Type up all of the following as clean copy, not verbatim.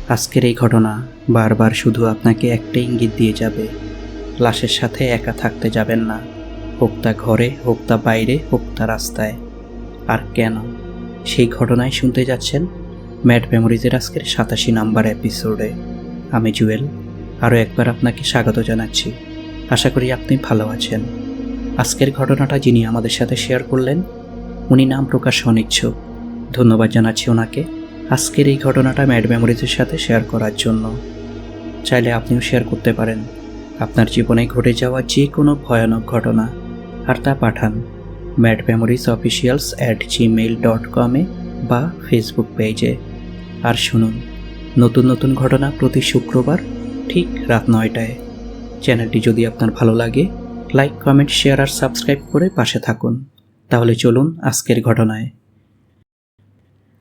আজকের এই ঘটনা বারবার শুধু আপনাকে একটা ইঙ্গিত দিয়ে যাবে, লাশের সাথে একা থাকতে যাবেন না, হোক তা ঘরে, হোক তা বাইরে, হোক তা রাস্তায়। আর কেন, সেই ঘটনায় শুনতে যাচ্ছেন ম্যাড মেমোরিজের আজকের 87 নাম্বার এপিসোডে। আমি জুয়েল, আরও একবার আপনাকে স্বাগত জানাচ্ছি। আশা করি আপনি ভালো আছেন। আজকের ঘটনাটা যিনি আমাদের সাথে শেয়ার করলেন, উনি নাম প্রকাশ অনিচ্ছুক। ধন্যবাদ জানাচ্ছি ওনাকে আজকের এই ঘটনাটা ম্যাড মেমোরিজের সাথে শেয়ার করার জন্য। চাইলে আপনিও শেয়ার করতে পারেন আপনার জীবনে ঘটে যাওয়া যে কোনো ভয়ানক ঘটনা, আর তা পাঠান madmemories@gmail.com বা ফেসবুক পেজে। আর শুনুন নতুন নতুন ঘটনা প্রতি শুক্রবার ঠিক রাত 9টায়। চ্যানেলটি যদি আপনার ভালো লাগে, লাইক, কমেন্ট, শেয়ার আর সাবস্ক্রাইব করে পাশে থাকুন। তাহলে চলুন আজকের ঘটনায়।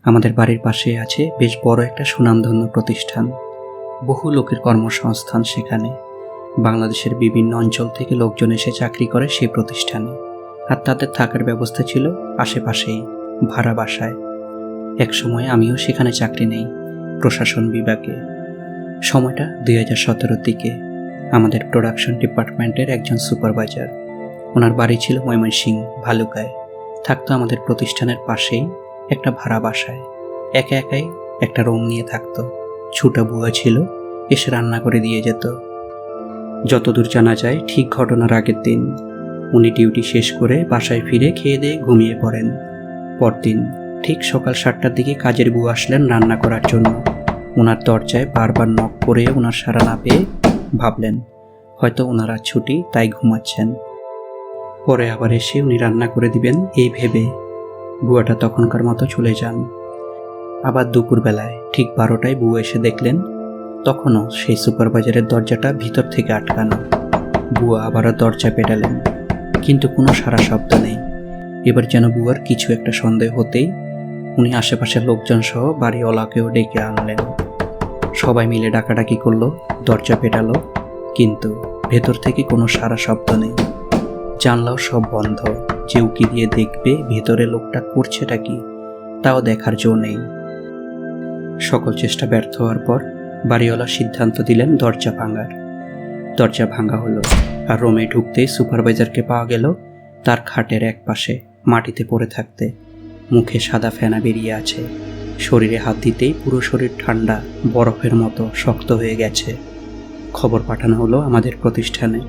আমাদের বাড়ির পাশে আছে বেশ বড় একটা সুনামধন্য প্রতিষ্ঠান। বহু লোকের কর্মসংস্থান সেখানে। বাংলাদেশের বিভিন্ন অঞ্চল থেকে লোকজন এসে চাকরি করে সেই প্রতিষ্ঠানে, আর তাদের থাকার ব্যবস্থা ছিল আশেপাশেই, ভাড়া বাসায়। একসময় আমিও সেখানে চাকরি নেই, প্রশাসন বিভাগে। সময়টা 2017-র দিকে। আমাদের প্রোডাকশন ডিপার্টমেন্টের একজন সুপারভাইজার, ওনার বাড়ি ছিল ময়মনসিংহ ভালুকায়। থাকতো আমাদের প্রতিষ্ঠানের পাশেই একটা ভাড়া বাসায়। একা একাই একটা রুম নিয়ে থাকতো। ছোট বুয়া ছিল, এসে রান্না করে দিয়ে যেত। যতদূর জানা যায় ঠিক ঘটনার আগের দিন উনি ডিউটি শেষ করে বাসায় ফিরে খেয়ে দিয়ে ঘুমিয়ে পড়েন। পরদিন ঠিক সকাল 7টার দিকে কাজের বুয়া আসলেন রান্না করার জন্য। ওনার দরজায় বারবার নক করে ওনার সাড়া না পেয়ে ভাবলেন হয়তো ওনারা ছুটি, তাই ঘুমাচ্ছেন। পরে আবার এসে উনি রান্না করে দিবেন এই ভেবে বুয়াটা তখনকার মতো চলে যান। আবার দুপুরবেলায় ঠিক 12টায় বুয়া এসে দেখলেন তখনও সেই সুপারভাইজারের দরজাটা ভিতর থেকে আটকানো। বুয়া আবারও দরজা পেটালেন, কিন্তু কোনো সাড়া শব্দ নেই। এবার যেন বুয়ার কিছু একটা সন্দেহ হতেই উনি আশেপাশের লোকজন সহ বাড়িওয়ালাকেও ডেকে আনলেন। সবাই মিলে ডাকাডাকি করলো, দরজা পেটালো, কিন্তু ভেতর থেকে কোনো সাড়া শব্দ নেই। জানলাও সব বন্ধ। যে উকি দিয়ে দেখবে ভেতরে লোকটা করছেটা কি, তাও দেখার জো নেই। সকল চেষ্টা ব্যর্থ হওয়ার পর বাড়িওয়ালা সিদ্ধান্ত দিলেন দরজা ভাঙার। দরজা ভাঙা হলো, আর রুমে ঢুকতেই সুপারভাইজারকে পাওয়া গেল তার খাটের এক পাশে মাটিতে পড়ে থাকতে। মুখে সাদা ফেনা বেরিয়ে আছে। শরীরে হাত দিতেই পুরো শরীর ঠান্ডা, বরফের মতো শক্ত হয়ে গেছে। খবর পাঠানো হলো আমাদের প্রতিষ্ঠানে।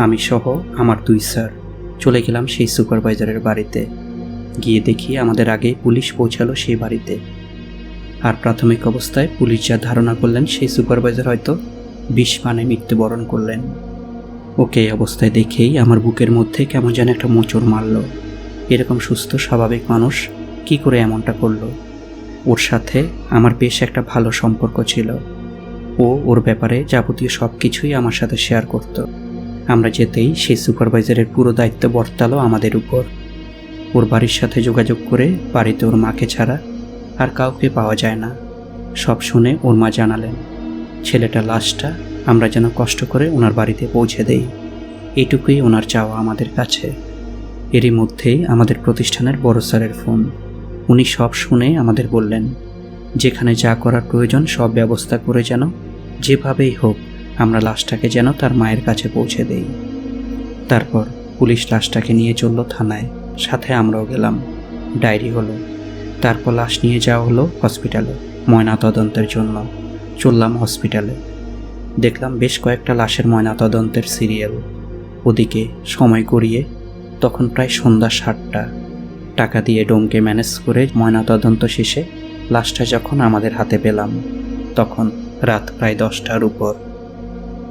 আমি সহ আমার 2 স্যার চলে গেলাম সেই সুপারভাইজারের বাড়িতে। গিয়ে দেখি আমাদের আগে পুলিশ পৌঁছালো সেই বাড়িতে। আর প্রাথমিক অবস্থায় পুলিশ যা ধারণা করলেন সেই সুপারভাইজার হয়তো বিষপানে মৃত্যুবরণ করলেন। ওকে এই অবস্থায় দেখেই আমার বুকের মধ্যে কেমন যেন একটা মোচড় মারল। এরকম সুস্থ স্বাভাবিক মানুষ কি করে এমনটা করলো? ওর সাথে আমার বেশ একটা ভালো সম্পর্ক ছিল। ওর ব্যাপারে যাবতীয় সব কিছুই আমার সাথে শেয়ার করত। আমরা যেতেই সেই সুপারভাইজারের পুরো দায়িত্ব বর্তালো আমাদের উপর। ওর বাড়ির সাথে যোগাযোগ করে বাড়িতে ওর মাকে ছাড়া আর কাউকে পাওয়া যায় না। সব শুনে ওর মা জানালেন ছেলেটার লাশটা আমরা যেন কষ্ট করে ওনার বাড়িতে পৌঁছে দেই। এটুকুই ওনার চাওয়া আমাদের কাছে। এরই মধ্যেই আমাদের প্রতিষ্ঠানের বড় স্যারের ফোন। উনি সব শুনে আমাদের বললেন যেখানে যা করার প্রয়োজন সব ব্যবস্থা করে যেন যেভাবেই হোক আমরা লাশটাকে যেন তার মায়ের কাছে পৌঁছে দেই। তারপর পুলিশ লাশটাকে নিয়ে চলল থানায়, সাথে আমরাও গেলাম। ডায়েরি হলো। তারপর লাশ নিয়ে যাওয়া হলো হসপিটালে ময়নাতদন্তের জন্য। চললাম হসপিটালে। দেখলাম বেশ কয়েকটা লাশের ময়নাতদন্তের সিরিয়াল। ওদিকে সময় গড়িয়ে তখন প্রায় সন্ধ্যা 7টা। টাকা দিয়ে ডোমকে ম্যানেজ করে ময়নাতদন্ত শেষে লাশটা যখন আমাদের হাতে পেলাম তখন রাত প্রায় 10টার উপর।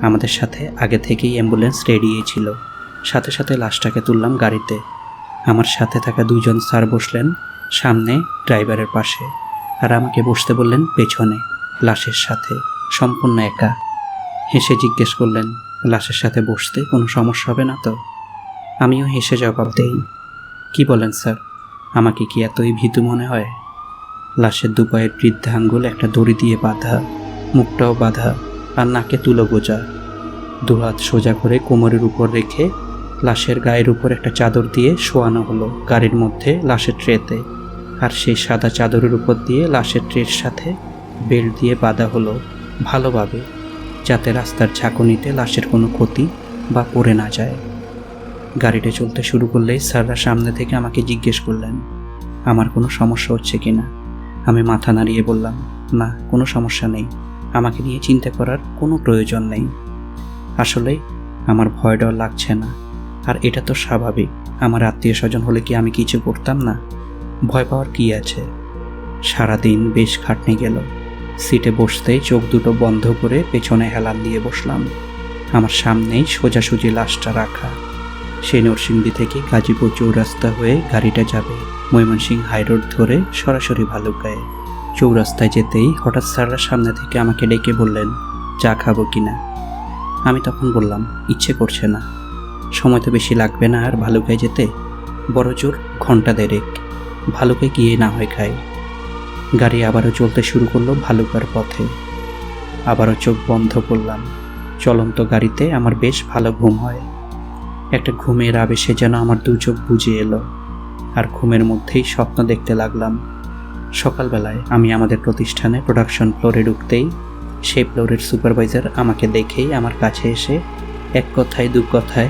আমাদের সাথে আগে থেকেই অ্যাম্বুলেন্স রেডিই ছিল। সাথে সাথে লাশটাকে তুললাম গাড়িতে। আমার সাথে থাকা 2 জন স্যার বসলেন সামনে ড্রাইভারের পাশে, আর আমাকে বসতে বললেন পেছনে লাশের সাথে, সম্পূর্ণ একা। হেসে জিজ্ঞেস করলেন লাশের সাথে বসতে কোনো সমস্যা হবে না তো? আমিও হেসে জবাব দেই, কি বলেন স্যার, আমাকে কি এতই ভীতু মনে হয়? লাশের 2 পায়ের বৃদ্ধা আঙ্গুল একটা দড়ি দিয়ে বাঁধা, মুখটাও বাঁধা, আর নাকে তুলো গোজা। 2 হাত সোজা করে কোমরের উপর রেখে লাশের গায়ের উপর একটা চাদর দিয়ে শোয়ানো হলো গাড়ির মধ্যে লাশের ট্রেতে। আর সেই সাদা চাদরের উপর দিয়ে লাশের ট্রের সাথে বেল্ট দিয়ে বাঁধা হলো ভালোভাবে, যাতে রাস্তার ঝাঁকুনিতে লাশের কোনো ক্ষতি বা পড়ে না যায়। গাড়িটা চলতে শুরু করলেই স্যাররা সামনে থেকে আমাকে জিজ্ঞেস করলেন আমার কোনো সমস্যা হচ্ছে কি না। আমি মাথা নাড়িয়ে বললাম, না, কোনো সমস্যা নেই, আমাকে নিয়ে চিন্তা করার কোনো প্রয়োজন নেই। আসলে আমার ভয় ডর লাগছে না, আর এটা তো স্বাভাবিক। আমার আত্মীয় স্বজন হলে কি আমি কিছু করতাম না? ভয় পাওয়ার কি আছে? সারাদিন বেশ খাটনি গেল। সিটে বসতেই চোখ দুটো বন্ধ করে পেছনে হেলান দিয়ে বসলাম। আমার সামনেই সোজাসুজি লাশটা রাখা। সেই নরসিংদী থেকে গাজীপুর চৌরাস্তা হয়ে গাড়িটা যাবে ময়মনসিংহ হাইরোড ধরে সরাসরি ভালুকায়। চৌরাস্তায় যেতেই হঠাৎ স্যাররা সামনে থেকে আমাকে ডেকে বললেন, চা খাবো কিনা? আমি তখন বললাম, ইচ্ছে করছে না। সময় তো বেশি লাগবে না আর ভালুকায় যেতে, বড় জোর ঘন্টা দেড়েক, ভালুকায় গিয়ে না হয় খাই। গাড়ি আবারও চলতে শুরু করলো ভালুকার পথে। আবারও চোখ বন্ধ করলাম। চলন্ত গাড়িতে আমার বেশ ভালো ঘুম হয়। একটা ঘুমের আবেশে যেন আমার দু চোখ বুজে এলো, আর ঘুমের মধ্যেই স্বপ্ন দেখতে লাগলাম। সকালবেলায় আমি আমাদের প্রতিষ্ঠানে প্রোডাকশন ফ্লোরে ঢুকতেই সেই ফ্লোরের সুপারভাইজার আমাকে দেখেই আমার কাছে এসে এক কথায় দু কথায়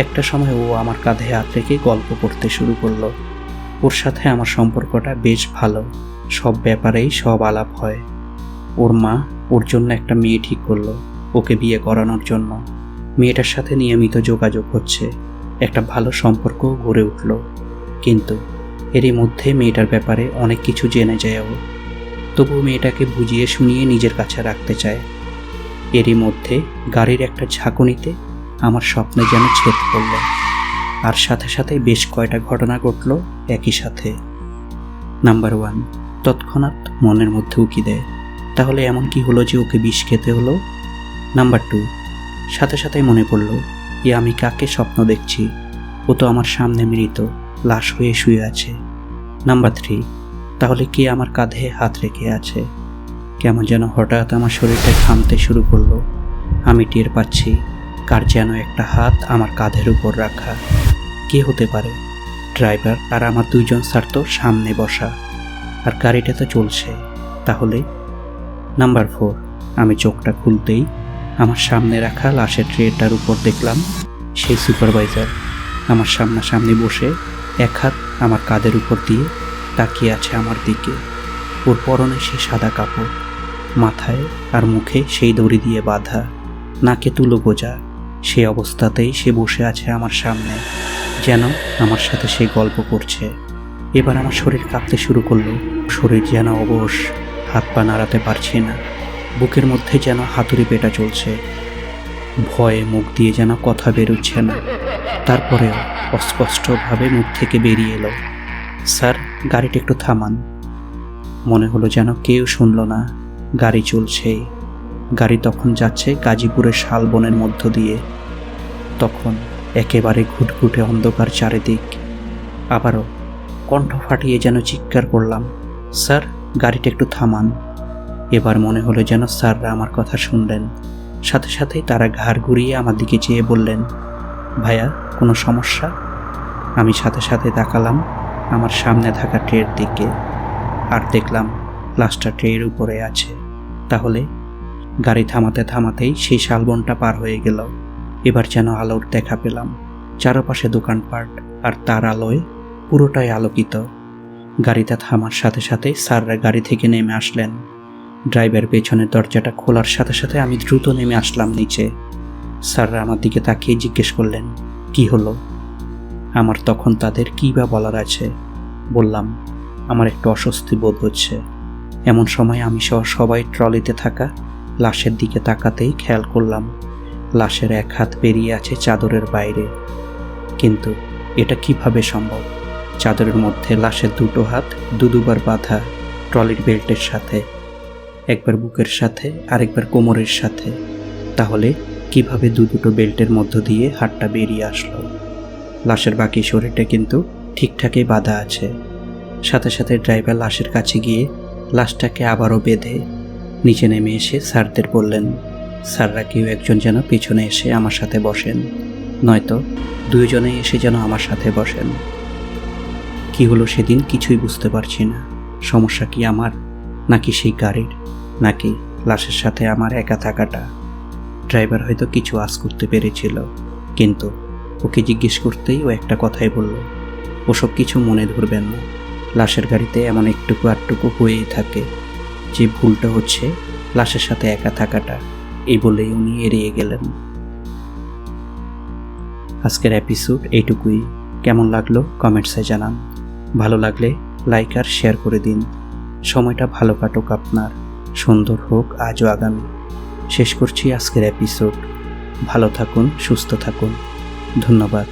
একটা সময় ও আমার কাঁধে হাত রেখে গল্প করতে শুরু করলো। ওর সাথে আমার সম্পর্কটা বেশ ভালো, সব ব্যাপারেই সব আলাপ হয়। ওর মা ওর জন্য একটা মেয়ে ঠিক করলো, ওকে বিয়ে করানোর জন্য। মেয়েটার সাথে নিয়মিত যোগাযোগ হচ্ছে, একটা ভালো সম্পর্ক গড়ে উঠল। কিন্তু এরই মধ্যে মেয়েটার ব্যাপারে অনেক কিছু জেনে যায় ও, তবু মেয়েটাকে বুঝিয়ে শুনিয়ে নিজের কাছে রাখতে চায়। এরই মধ্যে গাড়ির একটা ঝাঁকুনিতে আমার স্বপ্নে যেন ছেদ পড়ল, আর সাথে সাথে বেশ কয়টা ঘটনা ঘটল একই সাথে। নাম্বার 1, তৎক্ষণাৎ মনের মধ্যে উকি দেয়, তাহলে এমন কি হলো যে ওকে বিষ খেতে হলো? নাম্বার 2, সাথে সাথে মনে পড়ল, আমি কাকে স্বপ্ন দেখছি? ও তো আমার সামনে মৃত, লাশ হয়ে শুয়ে আছে। নাম্বার 3, তাহলে কে আমার কাঁধে হাত রেখে আছে? কেমন যেন হঠাৎ আমার শরীরটা ঘামতে শুরু করলো। আমি টের পাচ্ছি কার যেন একটা হাত আমার কাঁধের উপর রাখা। কে হতে পারে? ড্রাইভার আর আমার 2 জন স্যার তো সামনে বসা, আর গাড়িটা তো চলছে। তাহলে? নাম্বার 4, আমি চোখটা খুলতেই আমার সামনে রাখা লাশের ট্রেটার উপর দেখলাম সেই সুপারভাইজার আমার সামনাসামনি বসে এক হাত আমার কাঁধের উপর দিয়ে তাকিয়ে আছে আমার দিকে। ওর পরনে সেই সাদা কাপড়, মাথায় আর মুখে সেই দড়ি দিয়ে বাঁধা, নাকে তুলো গোজা। সে অবস্থাতেই সে বসে আছে আমার সামনে, যেন আমার সাথে সে গল্প করছে। এবার আমার শরীর কাঁপতে শুরু করলো। শরীর যেন অবশ, হাত পা নাড়াতে পারছি না। বুকের মধ্যে যেন হাতুড়ি পেটা চলছে। ভয়ে মুখ দিয়ে যেন কথা বেরোচ্ছে না। তারপরেও অস্পষ্টভাবে মুখ থেকে বেরিয়ে এলো, স্যার, গাড়িটা একটু থামান। মনে হলো যেন কেউ শুনল না। গাড়ি চলছেই। গাড়ি তখন যাচ্ছে গাজীপুরের শালবনের মধ্য দিয়ে। তখন একেবারে ঘুটঘুটে অন্ধকার চারিদিক। আবারও কণ্ঠ ফাটিয়ে যেন চিৎকার করলাম, স্যার, গাড়িটা একটু থামান। এবার মনে হলো যেন স্যাররা আমার কথা শুনলেন। সাথে সাথেই তারা ঘাড় ঘুরিয়ে আমার দিকে চেয়ে বললেন, ভাইয়া, কোনো সমস্যা? আমি সাথে সাথে তাকালাম আমার সামনে থাকা ট্রের দিকে, আর দেখলাম লাশটা ট্রের উপরে আছে। তাহলে? গাড়ি থামাতে থামাতেই সেই শালবনটা পার হয়ে গেল। এবার যেন আলোর দেখা পেলাম। চারপাশে দোকানপাট, আর তার আলোয় পুরোটাই আলোকিত। গাড়িটা থামার সাথে সাথে স্যাররা গাড়ি থেকে নেমে আসলেন। ড্রাইভার পেছনের দরজাটা খোলার সাথে সাথে আমি দ্রুত নেমে আসলাম নিচে। স্যাররা আমার দিকে তাকিয়ে জিজ্ঞেস করলেন, কি হলো? আমার তখন তাদের কী বা বলার আছে। বললাম, আমার একটু অস্বস্তি বোধ হচ্ছে। এমন সময় আমি সহ সবাই ট্রলিতে থাকা লাশের দিকে তাকাতেই খেয়াল করলাম লাশের এক হাত বেরিয়ে আছে চাদরের বাইরে। কিন্তু এটা কিভাবে সম্ভব? চাদরের মধ্যে লাশের দুটো হাত দুবার বাঁধা ট্রলির বেল্টের সাথে, একবার বুকের সাথে আরেকবার কোমরের সাথে। তাহলে কিভাবে দুটো বেল্টের মধ্য দিয়ে হাতটা বেরিয়ে আসলো? লাশের বাকি শরীরটা কিন্তু ঠিকঠাকই বাঁধা আছে। সাথে সাথে ড্রাইভার লাশের কাছে গিয়ে লাশটাকে আবারও বেঁধে নিচে নেমে এসে স্যারদের বললেন, স্যাররা কেউ একজন যেন পেছনে এসে আমার সাথে বসেন, নয়তো 2 জনেই এসে যেন আমার সাথে বসেন। কি হলো সেদিন কিছুই বুঝতে পারছি না। সমস্যা কি আমার, নাকি সেই গাড়ির? নাকি লাশের সাথে আমার একা থাকাটা। ড্রাইভার হয়তো কিছু আঁচ করতে পেরেছিল, কিন্তু ওকে জিজ্ঞেস করতেই ও একটা কথাই বলল, ওসব কিছু মনে ধরবেন না, লাশের গাড়িতে এমন একটুকু আটটুকু হয়েই থাকে, যে ভুলটা হচ্ছে লাশের সাথে একা থাকাটা। এই বলেই উনি এড়িয়ে গেলেন। আজকের এপিসোড এইটুকুই। কেমন লাগলো কমেন্টসে জানান। ভালো লাগলে লাইক আর শেয়ার করে দিন। সময়টা ভালো কাটুক আপনার, সুন্দর হোক আজও আগামী। শেষ করছি আজকের এপিসোড। ভালো থাকুন, সুস্থ থাকুন। ধন্যবাদ।